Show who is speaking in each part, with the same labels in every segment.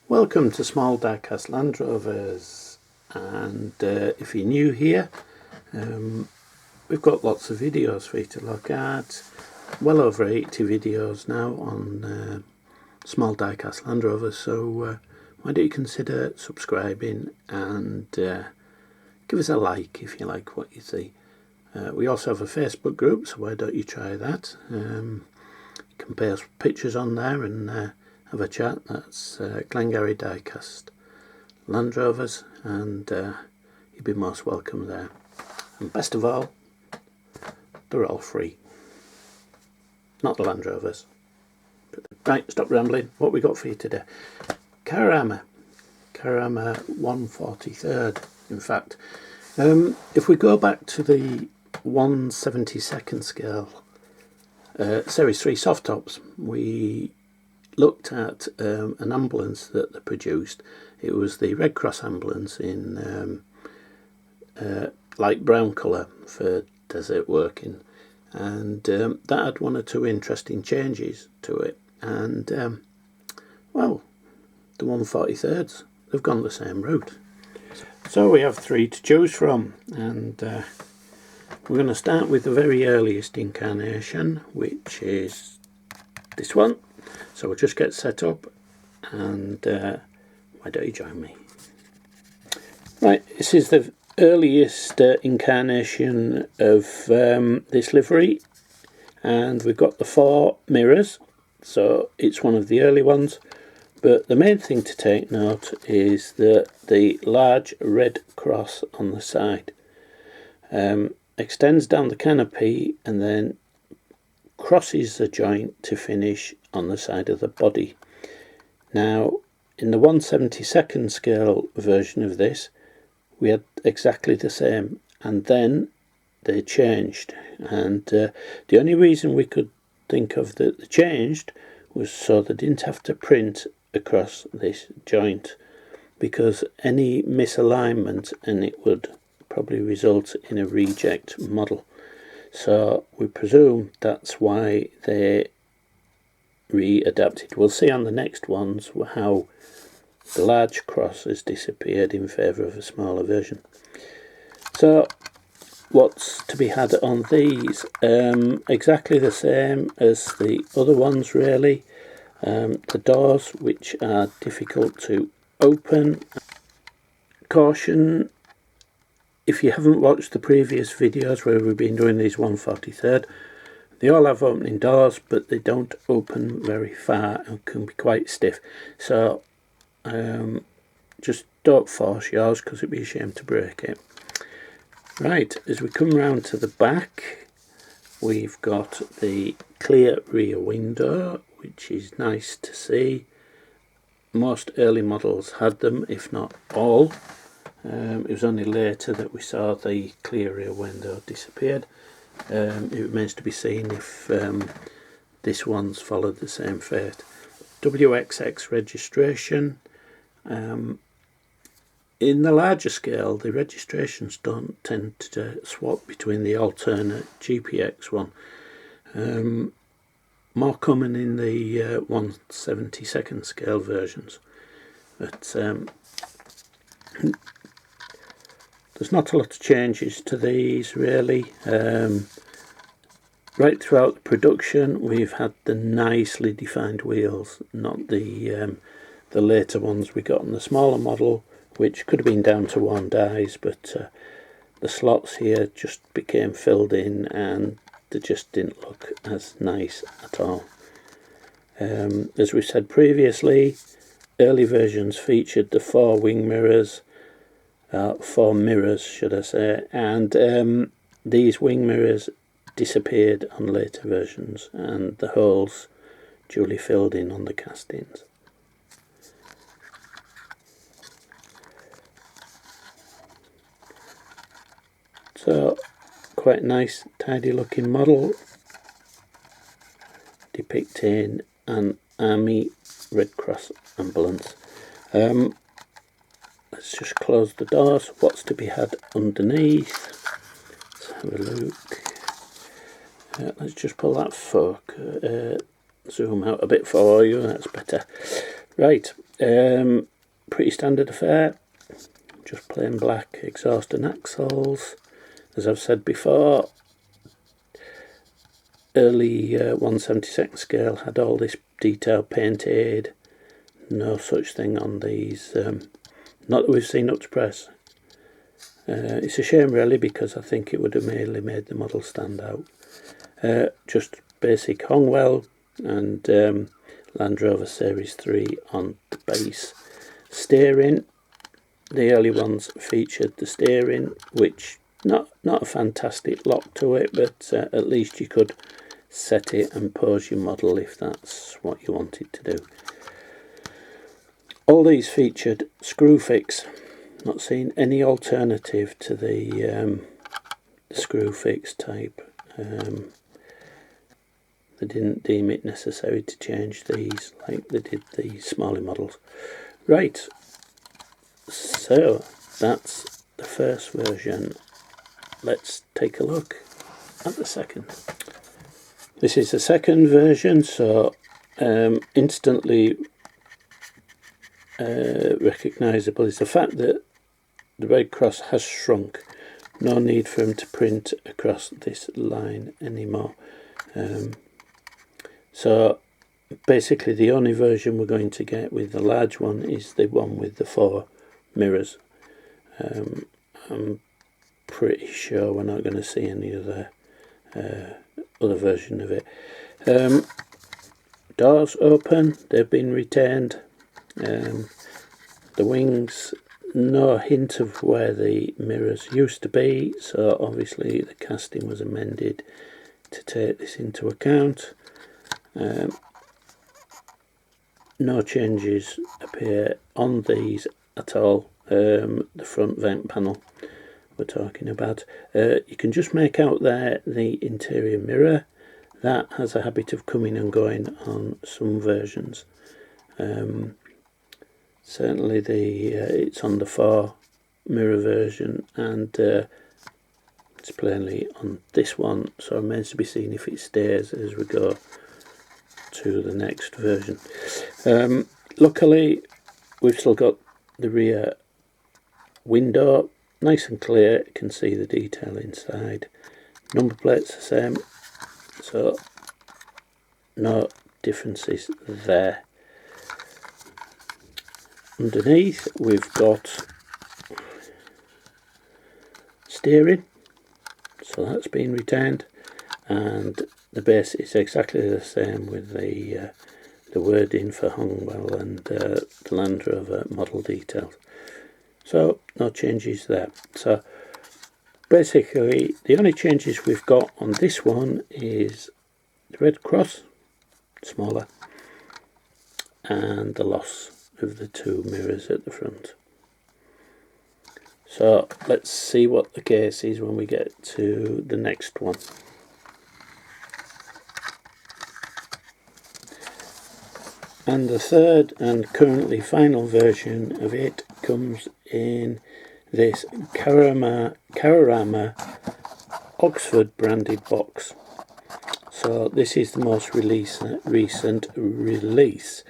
Speaker 1: Welcome to Small Diecast Land Rovers, and if you're new here, we've got lots of videos for you to look at. Well over 80 videos now on Small Diecast Land Rovers, so why don't you consider subscribing and give us a like if you like what you see. We also have a Facebook group, so why don't you try that. You can post pictures on there and have a chat. That's Glengarry Diecast Land Rovers, and you'd be most welcome there. And best of all, they're all free. Not the Land Rovers. Right, stop rambling. What we got for you today? Carrama 1/43rd. In fact, if we go back to the 1/72nd scale Series 3 soft tops, we looked at an ambulance that they produced. It was the Red Cross ambulance in light brown colour for desert working, and that had one or two interesting changes to it, and well, the 1/43rds, they've gone the same route. So we have three to choose from, and we're going to start with the very earliest incarnation, which is this one. So we'll just get set up, and why don't you join me? Right, this is the earliest incarnation of this livery, and we've got the 4 mirrors, so it's one of the early ones. But the main thing to take note is that the large red cross on the side extends down the canopy and then crosses the joint to finish on the side of the body. Now, in the 1/72nd scale version of this, we had exactly the same, and then they changed, and the only reason we could think of that they changed was so they didn't have to print across this joint, because any misalignment and it would probably result in a reject model. So we presume that's why they readapted. We'll see on the next ones how the large cross has disappeared in favour of a smaller version. So what's to be had on these? Exactly the same as the other ones, really. The doors, which are difficult to open. Caution, if you haven't watched the previous videos where we've been doing these 1/43rd, they all have opening doors, but they don't open very far and can be quite stiff. So just don't force yours, because it'd be a shame to break it. Right, as we come round to the back, we've got the clear rear window, which is nice to see. Most early models had them, if not all. It was only later that we saw the clear rear window disappeared. It remains to be seen if this one's followed the same fate. WXX registration. In the larger scale, the registrations don't tend to swap between the alternate GPX one. More common in the 1/72nd scale versions, but there's not a lot of changes to these, really. Right throughout the production, we've had the nicely defined wheels, not the later ones we got on the smaller model, which could have been down to worn dies, but the slots here just became filled in and they just didn't look as nice at all. As we said previously, early versions featured the 4 wing mirrors, 4 mirrors should I say, and these wing mirrors disappeared on later versions, and the holes duly filled in on the castings. So quite nice, tidy looking model depicting an Army Red Cross ambulance. Let's just close the doors. What's to be had underneath? Let's have a look. Let's just pull that zoom out a bit for you, that's better. Right, Pretty standard affair, just plain black exhaust and axles. As I've said before, early 1/72 scale had all this detail painted. No such thing on these, not that we've seen up to press. It's a shame really, because I think it would have mainly made the model stand out. Just basic Hongwell and Land Rover Series 3 on the base. Steering, the early ones featured the steering, which not a fantastic lock to it, but at least you could set it and pose your model if that's what you wanted to do. All these featured screw fix. Not seen any alternative to the screw fix type. They didn't deem it necessary to change these like they did the smaller models. Right, so that's the first version. Let's take a look at the second. This is the second version, so instantly recognisable is the fact that the red cross has shrunk. No need for him to print across this line anymore. So basically the only version we're going to get with the large one is the one with the 4 mirrors. I'm pretty sure we're not going to see any other version of it. Doors open, they've been retained. The wings, no hint of where the mirrors used to be, so obviously the casting was amended to take this into account. No changes appear on these at all. The front vent panel we're talking about. You can just make out there the interior mirror. That has a habit of coming and going on some versions. Certainly it's on the 4 mirror version, and it's plainly on this one, so it remains to be seen if it stays as we go to the next version. Luckily we've still got the rear window nice and clear, you can see the detail inside. Number plates the same, so no differences there. Underneath we've got steering, so that's been retained, and the base is exactly the same with the wording for Hongwell and the Land Rover model details. So no changes there. So basically the only changes we've got on this one is the red cross, smaller, and the loss of the 2 mirrors at the front. So let's see what the case is when we get to the next one. And the third and currently final version of it comes in this Carorama Oxford branded box. So this is the most recent release.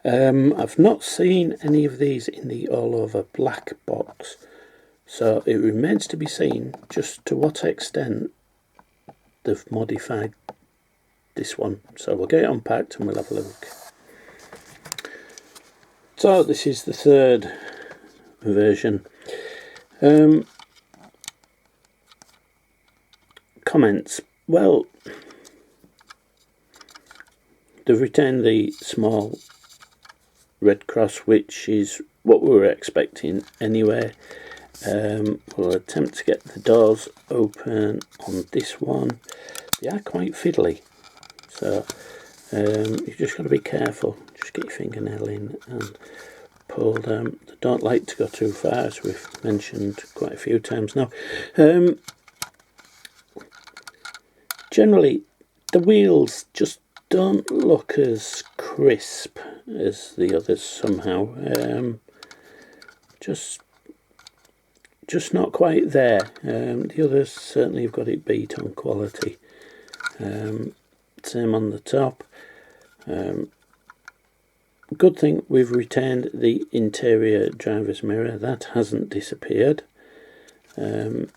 Speaker 1: I've not seen any of these in the all over black box, so it remains to be seen just to what extent they've modified this one. So we'll get it unpacked and we'll have a look. So this is the third version. Comments. Well, they've retained the small red cross, which is what we were expecting anyway. We'll attempt to get the doors open on this one. They are quite fiddly, so you've just got to be careful. Just get your fingernail in and pull them. They don't like to go too far, as we've mentioned quite a few times now. Generally the wheels just don't look as crisp as the others somehow. Just not quite there. The others certainly have got it beat on quality. Same on the top. good thing we've retained the interior driver's mirror. That hasn't disappeared. Coming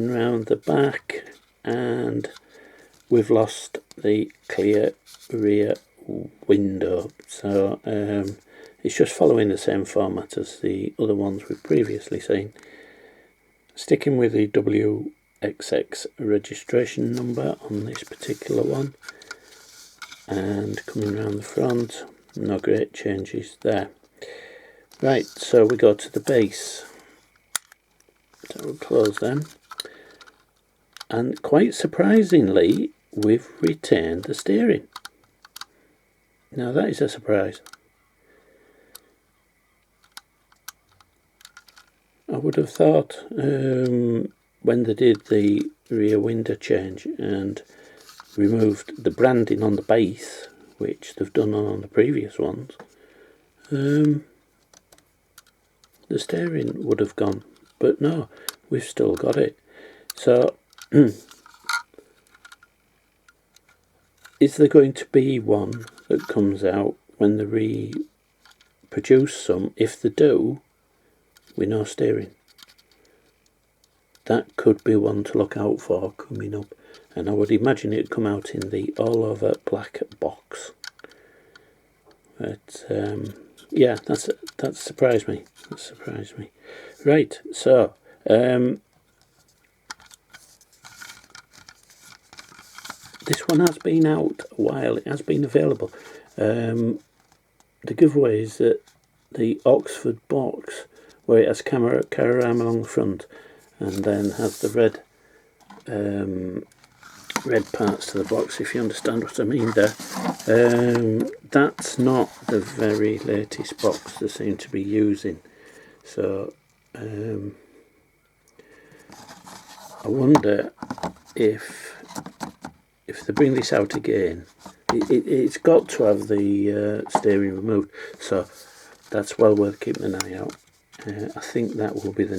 Speaker 1: round the back, and we've lost the clear rear window. So it's just following the same format as the other ones we've previously seen. Sticking with the WXX registration number on this particular one, and coming around the front, no great changes there. Right, so we go to the base. So we'll close them, and quite surprisingly we've retained the steering. Now that is a surprise. I would have thought when they did the rear window change and removed the branding on the base, which they've done on the previous ones, the steering would have gone, but no, we've still got it. So is there going to be one that comes out when they reproduce some? If they do, with no steering, that could be one to look out for coming up, and I would imagine it'd come out in the all over black box. But yeah, that surprised me. That surprised me. Right, so this one has been out a while. It has been available. The giveaway is that the Oxford box, where it has Carorama along the front and then has the red parts to the box, if you understand what I mean there. That's not the very latest box they seem to be using. So I wonder if they bring this out again, it's got to have the steering removed. So that's well worth keeping an eye out. I think that will be the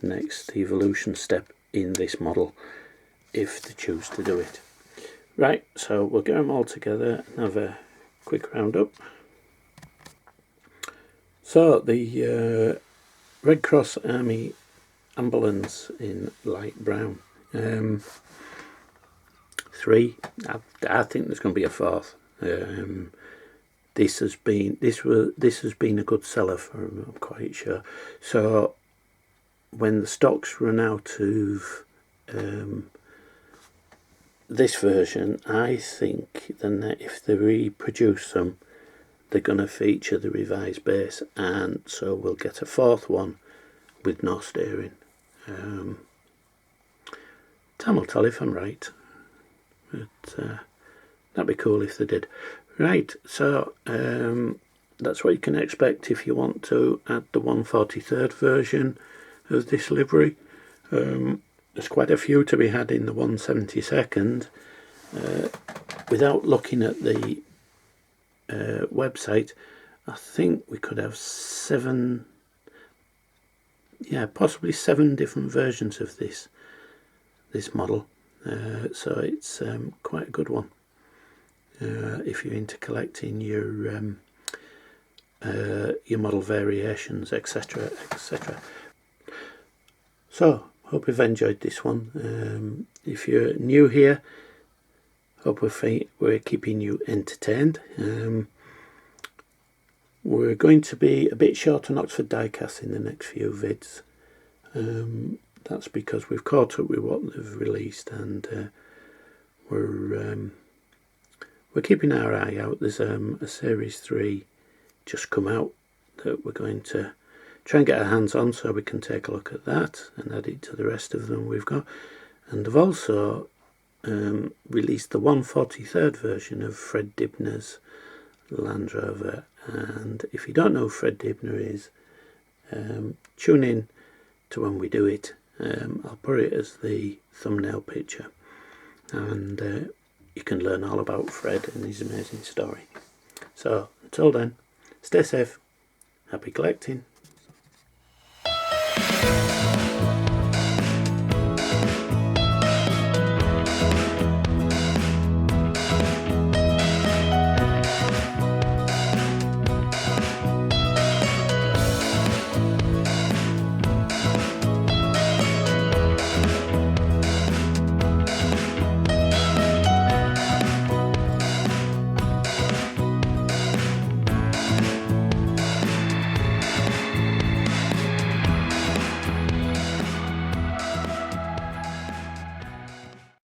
Speaker 1: next evolution step in this model, if they choose to do it. Right, so we'll get them all together and have a quick roundup. So the Red Cross Army ambulance in light brown. 3. I think there's going to be a 4th. This has been a good seller for them, I'm quite sure. So when the stocks run out of this version, I think then if they reproduce them, they're going to feature the revised base, and so we'll get a 4th one with no steering. Time will tell if I'm right, but that'd be cool if they did. Right, so that's what you can expect if you want to add the 143rd version of this livery. There's quite a few to be had in the 172nd. Without looking at the website, I think we could have 7, possibly 7 different versions of this model. So it's quite a good one if you're into collecting your model variations, etc., etc. So hope you've enjoyed this one. If you're new here, hope we're keeping you entertained. We're going to be a bit short on Oxford Diecast in the next few vids. That's because we've caught up with what they've released, and we're keeping our eye out. There's a Series 3 just come out that we're going to try and get our hands on, so we can take a look at that and add it to the rest of them we've got. And they've also released the 143rd version of Fred Dibner's Land Rover. And if you don't know who Fred Dibner is, tune in to when we do it. I'll put it as the thumbnail picture, and you can learn all about Fred and his amazing story. So until then, stay safe, happy collecting.